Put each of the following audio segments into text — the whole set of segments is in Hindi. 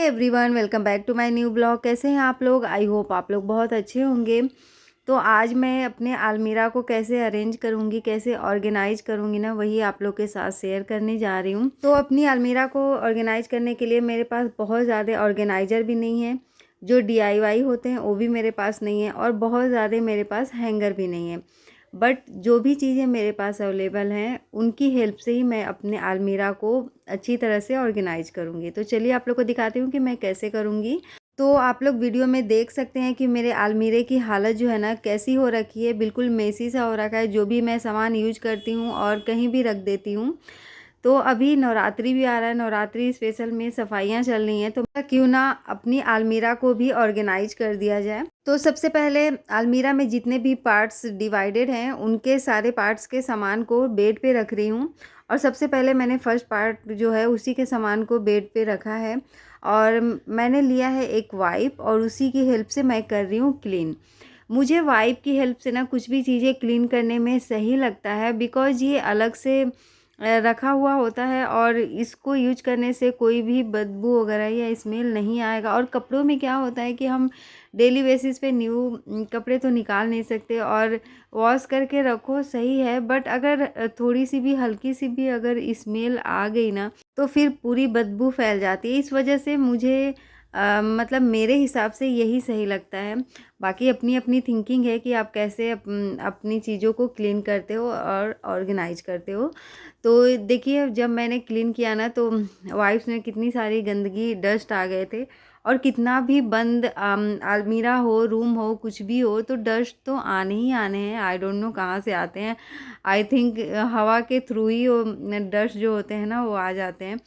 Everyone, welcome back to my new blog. कैसे हैं आप लोग? आई होप आप लोग बहुत अच्छे होंगे। तो आज मैं अपने अलमीरा को कैसे अरेंज करूंगी, कैसे ऑर्गेनाइज करूंगी ना, वही आप लोग के साथ शेयर करने जा रही हूँ। तो अपनी अलमीरा को ऑर्गेनाइज करने के लिए मेरे पास बहुत ज़्यादा ऑर्गेनाइज़र भी नहीं है, जो DIY होते हैं वो भी मेरे पास नहीं है, और बहुत ज़्यादा मेरे पास हैंगर भी नहीं है। बट जो भी चीज़ें मेरे पास अवेलेबल हैं उनकी हेल्प से ही मैं अपने अलमीरा को अच्छी तरह से ऑर्गेनाइज करूँगी। तो चलिए आप लोग को दिखाती हूँ कि मैं कैसे करूँगी। तो आप लोग वीडियो में देख सकते हैं कि मेरे अलमीरे की हालत जो है ना कैसी हो रखी है, बिल्कुल मेसी सा हो रखा है। जो भी मैं सामान यूज करती हूँ और कहीं भी रख देती हूँ। तो अभी नवरात्रि भी आ रहा है, नवरात्रि स्पेशल में सफाइयाँ चल रही हैं, तो क्यों ना अपनी अलमीरा को भी ऑर्गेनाइज कर दिया जाए। तो सबसे पहले अलमीरा में जितने भी पार्ट्स डिवाइडेड हैं उनके सारे पार्ट्स के सामान को बेड पे रख रही हूँ। और सबसे पहले मैंने फर्स्ट पार्ट जो है उसी के सामान को बेड पे रखा है, और मैंने लिया है एक वाइप, और उसी की हेल्प से मैं कर रही हूँ क्लीन। मुझे वाइप की हेल्प से ना कुछ भी चीज़ें क्लीन करने में सही लगता है, बिकॉज़ ये अलग से रखा हुआ होता है, और इसको यूज करने से कोई भी बदबू वगैरह या स्मेल नहीं आएगा। और कपड़ों में क्या होता है कि हम डेली बेसिस पे न्यू कपड़े तो निकाल नहीं सकते, और वॉश करके रखो सही है, बट अगर थोड़ी सी भी हल्की सी भी अगर स्मेल आ गई ना तो फिर पूरी बदबू फैल जाती है। इस वजह से मुझे मतलब मेरे हिसाब से यही सही लगता है। बाकी अपनी अपनी थिंकिंग है कि आप कैसे अपनी चीज़ों को क्लीन करते हो और ऑर्गेनाइज करते हो। तो देखिए, जब मैंने क्लीन किया ना तो वाइप्स में कितनी सारी गंदगी, डस्ट आ गए थे। और कितना भी बंद अलमीरा हो, रूम हो, कुछ भी हो, तो डस्ट तो आने ही आने हैं। आई डोंट नो कहाँ से आते हैं। आई थिंक हवा के थ्रू ही वो डस्ट जो होते हैं ना वो आ जाते हैं।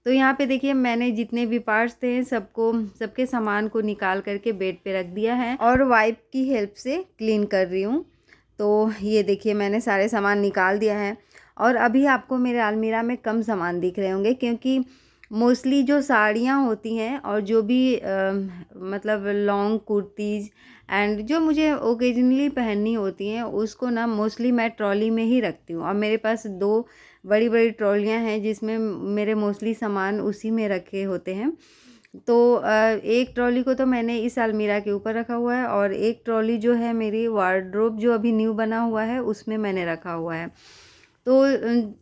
तो यहाँ पे देखिए, मैंने जितने भी पार्ट्स थे सबके सामान को निकाल करके बेड पे रख दिया है, और वाइप की हेल्प से क्लीन कर रही हूँ। तो ये देखिए, मैंने सारे सामान निकाल दिया है। और अभी आपको मेरे अलमीरा में कम सामान दिख रहे होंगे, क्योंकि मोस्टली जो साड़ियाँ होती हैं और जो भी मतलब लॉन्ग कुर्तीज़ एंड जो मुझे ओकेजनली पहननी होती हैं उसको ना मोस्टली मैं ट्रॉली में ही रखती हूँ। और मेरे पास 2 बड़ी बड़ी ट्रॉलियाँ हैं जिसमें मेरे मोस्टली सामान उसी में रखे होते हैं। तो एक ट्रॉली को तो मैंने इस अलमीरा के ऊपर रखा हुआ है, और एक ट्रॉली जो है मेरी वार्डरोब जो अभी न्यू बना हुआ है उसमें मैंने रखा हुआ है। तो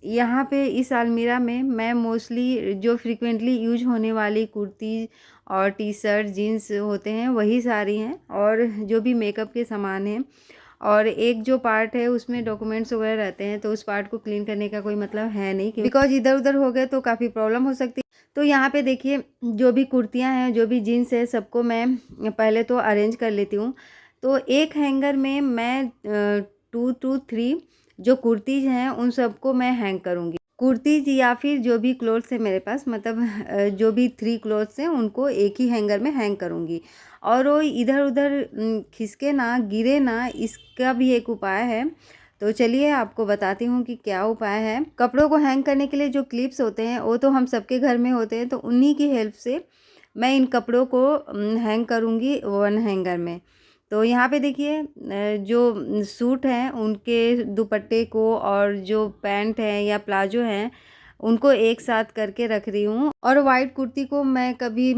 यहाँ पे इस अलमीरा में मैं मोस्टली जो फ्रीक्वेंटली यूज होने वाली कुर्ती और टी शर्ट जीन्स होते हैं वही सारी हैं, और जो भी मेकअप के सामान हैं। और एक जो पार्ट है उसमें डॉक्यूमेंट्स वगैरह रहते हैं, तो उस पार्ट को क्लीन करने का कोई मतलब है नहीं, बिकॉज इधर उधर हो गए तो काफ़ी प्रॉब्लम हो सकती है। तो यहाँ पे देखिए, जो भी कुर्तियाँ हैं, जो भी जीन्स है, सबको मैं पहले तो अरेंज कर लेती हूँ। तो एक हैंगर में मैं 2 to 3 जो कुर्तीज़ हैं उन सबको मैं हैंग करूँगी। कुर्तीज़ या फिर जो भी क्लोथ्स है मेरे पास, मतलब जो भी 3 क्लोथ्स हैं उनको एक ही हैंगर में हैंग करूँगी। और वो इधर उधर खिसके ना, गिरे ना, इसका भी एक उपाय है। तो चलिए आपको बताती हूँ कि क्या उपाय है। कपड़ों को हैंग करने के लिए जो क्लिप्स होते हैं वो तो हम सबके घर में होते हैं, तो उन्हीं की हेल्प से मैं इन कपड़ों को हैंग करूँगी वन हैंगर में। तो यहाँ पे देखिए, जो सूट हैं उनके दुपट्टे को और जो पैंट है या प्लाजो हैं उनको एक साथ करके रख रही हूँ। और वाइट कुर्ती को मैं कभी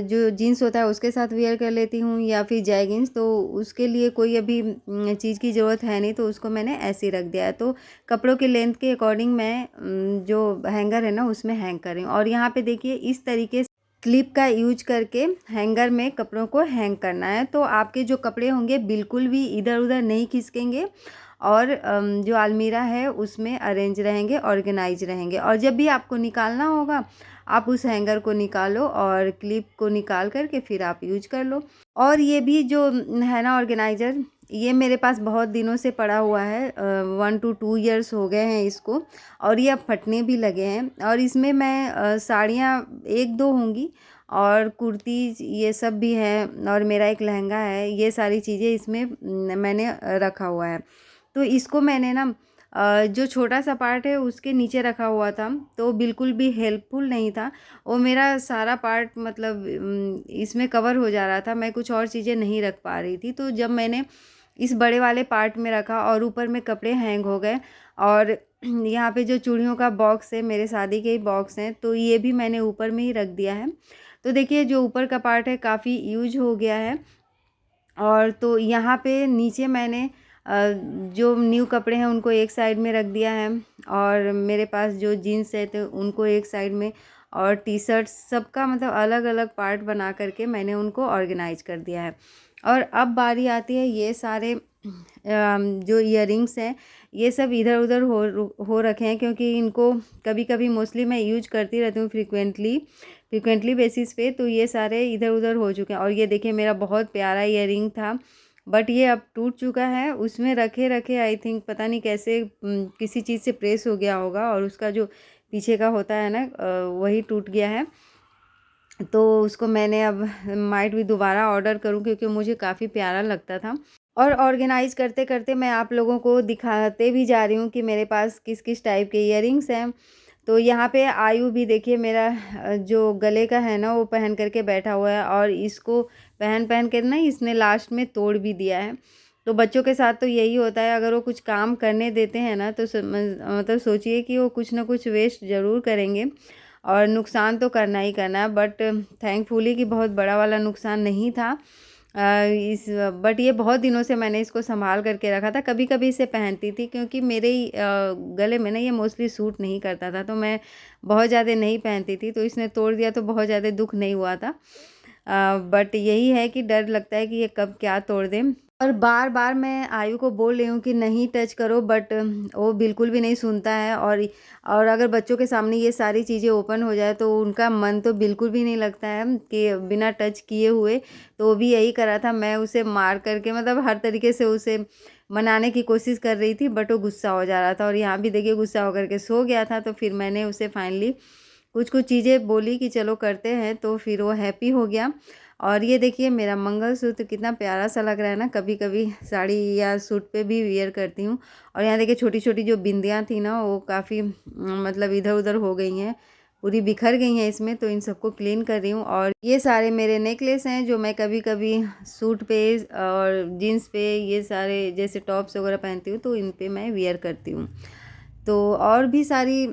जो जीन्स होता है उसके साथ वेयर कर लेती हूँ, या फिर जैगिंग्स, तो उसके लिए कोई अभी चीज़ की ज़रूरत है नहीं, तो उसको मैंने ऐसे ही रख दिया है। तो कपड़ों के लेंथ के अकॉर्डिंग मैं जो हैंगर है ना उसमें हैंग कर रही हूँ। और यहाँ पे देखिए, इस तरीके से क्लिप का यूज करके हैंगर में कपड़ों को हैंग करना है, तो आपके जो कपड़े होंगे बिल्कुल भी इधर उधर नहीं खिसकेंगे, और जो अलमीरा है उसमें अरेंज रहेंगे, ऑर्गेनाइज रहेंगे। और जब भी आपको निकालना होगा आप उस हैंगर को निकालो और क्लिप को निकाल करके फिर आप यूज कर लो। और ये भी जो है ना ऑर्गेनाइज़र, ये मेरे पास बहुत दिनों से पड़ा हुआ है, 1 to 2 ईयर्स हो गए हैं इसको, और ये अब फटने भी लगे हैं। और इसमें मैं साड़ियाँ 1-2 होंगी, और कुर्तीज़ ये सब भी हैं, और मेरा एक लहंगा है, ये सारी चीज़ें इसमें मैंने रखा हुआ है। तो इसको मैंने ना जो छोटा सा पार्ट है उसके नीचे रखा हुआ था, तो बिल्कुल भी हेल्पफुल नहीं था। वो मेरा सारा पार्ट मतलब इसमें कवर हो जा रहा था, मैं कुछ और चीज़ें नहीं रख पा रही थी। तो जब मैंने इस बड़े वाले पार्ट में रखा और ऊपर में कपड़े हैंग हो गए, और यहाँ पे जो चूड़ियों का बॉक्स है, मेरे शादी के ही बॉक्स हैं, तो ये भी मैंने ऊपर में ही रख दिया है। तो देखिए जो ऊपर का पार्ट है काफ़ी यूज हो गया है। और तो यहाँ पे नीचे मैंने जो न्यू कपड़े हैं उनको एक साइड में रख दिया है, और मेरे पास जो जीन्स है तो उनको एक साइड में, और टी शर्ट सबका मतलब अलग अलग पार्ट बना करके मैंने उनको ऑर्गेनाइज कर दिया है। और अब बारी आती है ये सारे जो इयररिंग्स हैं ये सब इधर उधर हो रखे हैं, क्योंकि इनको कभी कभी मोस्टली मैं यूज करती रहती हूँ फ्रिक्वेंटली बेसिस पे, तो ये सारे इधर उधर हो चुके हैं। और ये देखिए मेरा बहुत प्यारा इयररिंग था, बट ये अब टूट चुका है। उसमें रखे रखे आई थिंक पता नहीं कैसे किसी चीज़ से प्रेस हो गया होगा, और उसका जो पीछे का होता है ना वही टूट गया है। तो उसको मैंने अब माइट भी दोबारा ऑर्डर करूं, क्योंकि मुझे काफ़ी प्यारा लगता था। और ऑर्गेनाइज करते करते मैं आप लोगों को दिखाते भी जा रही हूँ कि मेरे पास किस किस टाइप के इयररिंग्स हैं। तो यहाँ पे आयु भी देखिए मेरा जो गले का है ना वो पहन करके बैठा हुआ है, और इसको पहन पहन कर ना इसने लास्ट में तोड़ भी दिया है। तो बच्चों के साथ तो यही होता है, अगर वो कुछ काम करने देते हैं ना तो मतलब सोचिए कि वो कुछ ना कुछ वेस्ट ज़रूर करेंगे, और नुकसान तो करना ही करना है। बट थैंकफुली कि बहुत बड़ा वाला नुकसान नहीं था। इस बट ये बहुत दिनों से मैंने इसको संभाल करके रखा था, कभी कभी इसे पहनती थी, क्योंकि मेरे ही गले में ना ये मोस्टली सूट नहीं करता था, तो मैं बहुत ज़्यादा नहीं पहनती थी। तो इसने तोड़ दिया तो बहुत ज़्यादा दुख नहीं हुआ था, बट यही है कि डर लगता है कि ये कब क्या तोड़ दें। और बार बार मैं आयु को बोल रही हूँ कि नहीं टच करो, बट वो बिल्कुल भी नहीं सुनता है। और अगर बच्चों के सामने ये सारी चीज़ें ओपन हो जाए तो उनका मन तो बिल्कुल भी नहीं लगता है कि बिना टच किए हुए। तो वो भी यही करा था, मैं उसे मार करके मतलब हर तरीके से उसे मनाने की कोशिश कर रही थी, बट वो गुस्सा हो जा रहा था। और यहाँ भी देखिए गुस्सा होकर के सो गया था। तो फिर मैंने उसे फाइनली कुछ कुछ चीज़ें बोली कि चलो करते हैं, तो फिर वो हैप्पी हो गया। और ये देखिए मेरा मंगलसूत्र कितना प्यारा सा लग रहा है ना, कभी कभी साड़ी या सूट पे भी वियर करती हूँ। और यहाँ देखिए छोटी छोटी जो बिंदियाँ थी ना वो काफ़ी मतलब इधर उधर हो गई हैं, पूरी बिखर गई हैं इसमें, तो इन सबको क्लीन कर रही हूँ। और ये सारे मेरे नेकलेस हैं जो मैं कभी कभी सूट पे और जीन्स पे ये सारे जैसे टॉप्स वगैरह पहनती हूँ तो इन पे मैं वियर करती हूँ। तो और भी सारी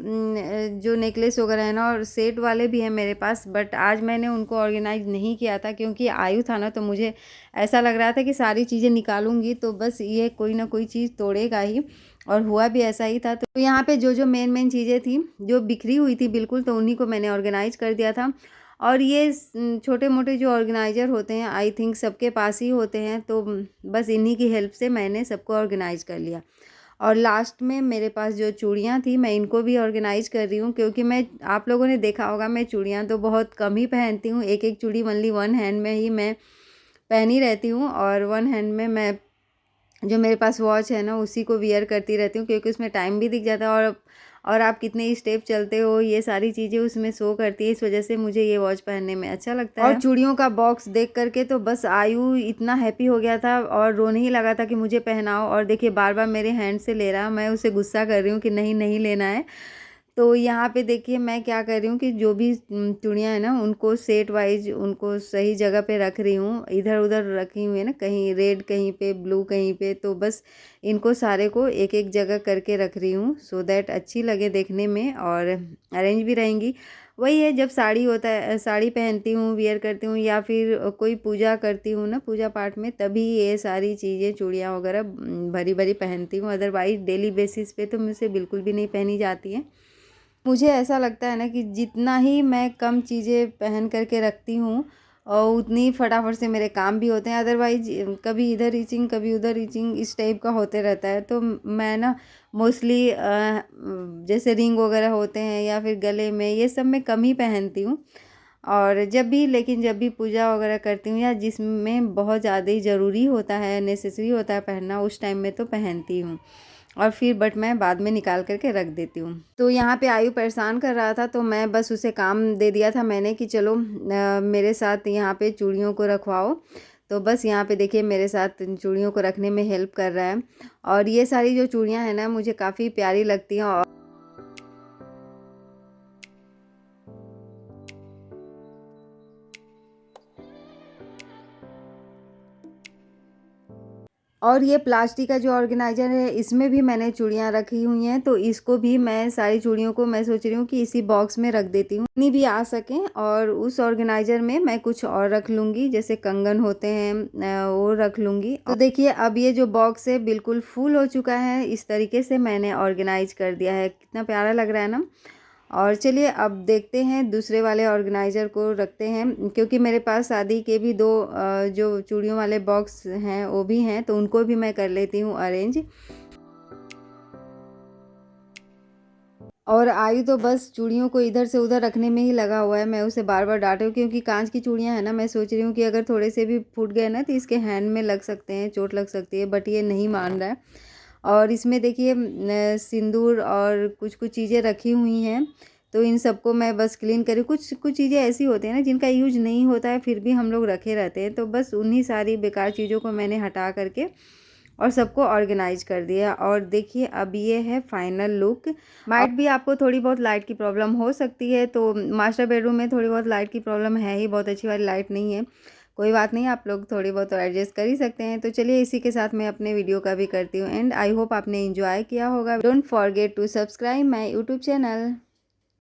जो नेकलेस वगैरह है ना और सेट वाले भी हैं मेरे पास, बट आज मैंने उनको ऑर्गेनाइज नहीं किया था, क्योंकि आयु था ना, तो मुझे ऐसा लग रहा था कि सारी चीज़ें निकालूंगी तो बस ये कोई ना कोई चीज़ तोड़ेगा ही। और हुआ भी ऐसा ही था। तो यहाँ पे जो जो मेन मेन चीज़ें थी जो बिखरी हुई थी बिल्कुल, तो उन्हीं को मैंने ऑर्गेनाइज कर दिया था। और ये छोटे मोटे जो ऑर्गेनाइजर होते हैं आई थिंक सबके पास ही होते हैं, तो बस इन्हीं की हेल्प से मैंने सबको ऑर्गेनाइज कर लिया। और लास्ट में मेरे पास जो चूड़ियाँ थी मैं इनको भी ऑर्गेनाइज कर रही हूँ, क्योंकि मैं आप लोगों ने देखा होगा मैं चूड़ियाँ तो बहुत कम ही पहनती हूँ। एक एक चूड़ी ओनली वन हैंड में ही मैं पहनी रहती हूँ, और वन हैंड में मैं जो मेरे पास वॉच है ना उसी को वियर करती रहती हूँ, क्योंकि उसमें टाइम भी दिख जाता है, और आप कितने स्टेप चलते हो ये सारी चीज़ें उसमें शो करती है। इस वजह से मुझे ये वॉच पहनने में अच्छा लगता है। और चूड़ियों का बॉक्स देख करके तो बस आयु इतना हैप्पी हो गया था और रोने ही लगा था कि मुझे पहनाओ। और देखिए बार बार मेरे हैंड से ले रहा, मैं उसे गुस्सा कर रही हूँ कि नहीं नहीं लेना है। तो यहाँ पे देखिए मैं क्या कर रही हूँ कि जो भी चूड़ियाँ हैं ना उनको सेट वाइज उनको सही जगह पे रख रही हूँ, इधर उधर रखी हुई है ना, कहीं रेड कहीं पे ब्लू कहीं पे, तो बस इनको सारे को एक एक जगह करके रख रही हूँ सो दैट अच्छी लगे देखने में और अरेंज भी रहेंगी। वही है जब साड़ी होता है, साड़ी पहनती हूँ वियर करती हूँ या फिर कोई पूजा करती हूँ ना पूजा पाठ में, तभी ये सारी चीज़ें चूड़ियाँ वगैरह भरी भरी पहनती हूँ। अदरवाइज डेली बेसिस पे तो मुझसे बिल्कुल भी नहीं पहनी जाती हैं। मुझे ऐसा लगता है ना कि जितना ही मैं कम चीज़ें पहन करके रखती हूँ और उतनी फटाफट से मेरे काम भी होते हैं। अदरवाइज कभी इधर रीचिंग कभी उधर रीचिंग इस टाइप का होते रहता है। तो मैं ना मोस्टली जैसे रिंग वगैरह होते हैं या फिर गले में ये सब मैं कम ही पहनती हूँ। और जब भी पूजा वगैरह करती हूँ या जिसमें बहुत ज़्यादा ही ज़रूरी होता है नेसेसरी होता है पहनना, उस टाइम में तो पहनती हूँ। और फिर बट मैं बाद में निकाल करके रख देती हूँ। तो यहाँ पे आयु परेशान कर रहा था तो मैं बस उसे काम दे दिया था मैंने कि चलो मेरे साथ यहाँ पे चूड़ियों को रखवाओ। तो बस यहाँ पे देखिए मेरे साथ चूड़ियों को रखने में हेल्प कर रहा है। और ये सारी जो चूड़ियाँ हैं ना मुझे काफ़ी प्यारी लगती हैं। और और ये प्लास्टिक का जो ऑर्गेनाइज़र है इसमें भी मैंने चूड़ियाँ रखी हुई हैं, तो इसको भी मैं सारी चूड़ियों को मैं सोच रही हूँ कि इसी बॉक्स में रख देती हूँ, इतनी भी आ सकें। और उस ऑर्गेनाइज़र में मैं कुछ और रख लूँगी, जैसे कंगन होते हैं वो रख लूँगी। तो देखिए अब ये जो बॉक्स है बिल्कुल फुल हो चुका है, इस तरीके से मैंने ऑर्गेनाइज कर दिया है। कितना प्यारा लग रहा है ना। और चलिए अब देखते हैं दूसरे वाले ऑर्गेनाइज़र को रखते हैं, क्योंकि मेरे पास शादी के भी 2 जो चूड़ियों वाले बॉक्स हैं वो भी हैं, तो उनको भी मैं कर लेती हूँ अरेंज। और आयु तो बस चूड़ियों को इधर से उधर रखने में ही लगा हुआ है। मैं उसे बार बार डांट रही हूँ, क्योंकि कांच की चूड़ियाँ हैं ना, मैं सोच रही हूँ कि अगर थोड़े से भी फूट गए ना तो इसके हैंड में लग सकते हैं, चोट लग सकती है, बट ये नहीं मान रहा है। और इसमें देखिए सिंदूर और कुछ कुछ चीज़ें रखी हुई हैं, तो इन सबको मैं बस क्लीन करी। कुछ कुछ चीज़ें ऐसी होती हैं ना जिनका यूज नहीं होता है, फिर भी हम लोग रखे रहते हैं, तो बस उन्हीं सारी बेकार चीज़ों को मैंने हटा करके और सबको ऑर्गेनाइज कर दिया। और देखिए अब ये है फाइनल लुक। माइट भी आपको थोड़ी बहुत लाइट की प्रॉब्लम हो सकती है, तो मास्टर बेडरूम में थोड़ी बहुत लाइट की प्रॉब्लम है ही, बहुत अच्छी वाली लाइट नहीं है। कोई बात नहीं, आप लोग थोड़ी बहुत तो एडजस्ट कर ही सकते हैं। तो चलिए इसी के साथ मैं अपने वीडियो का भी करती हूँ एंड आई होप आपने एंजॉय किया होगा। Don't forget to subscribe my YouTube channel.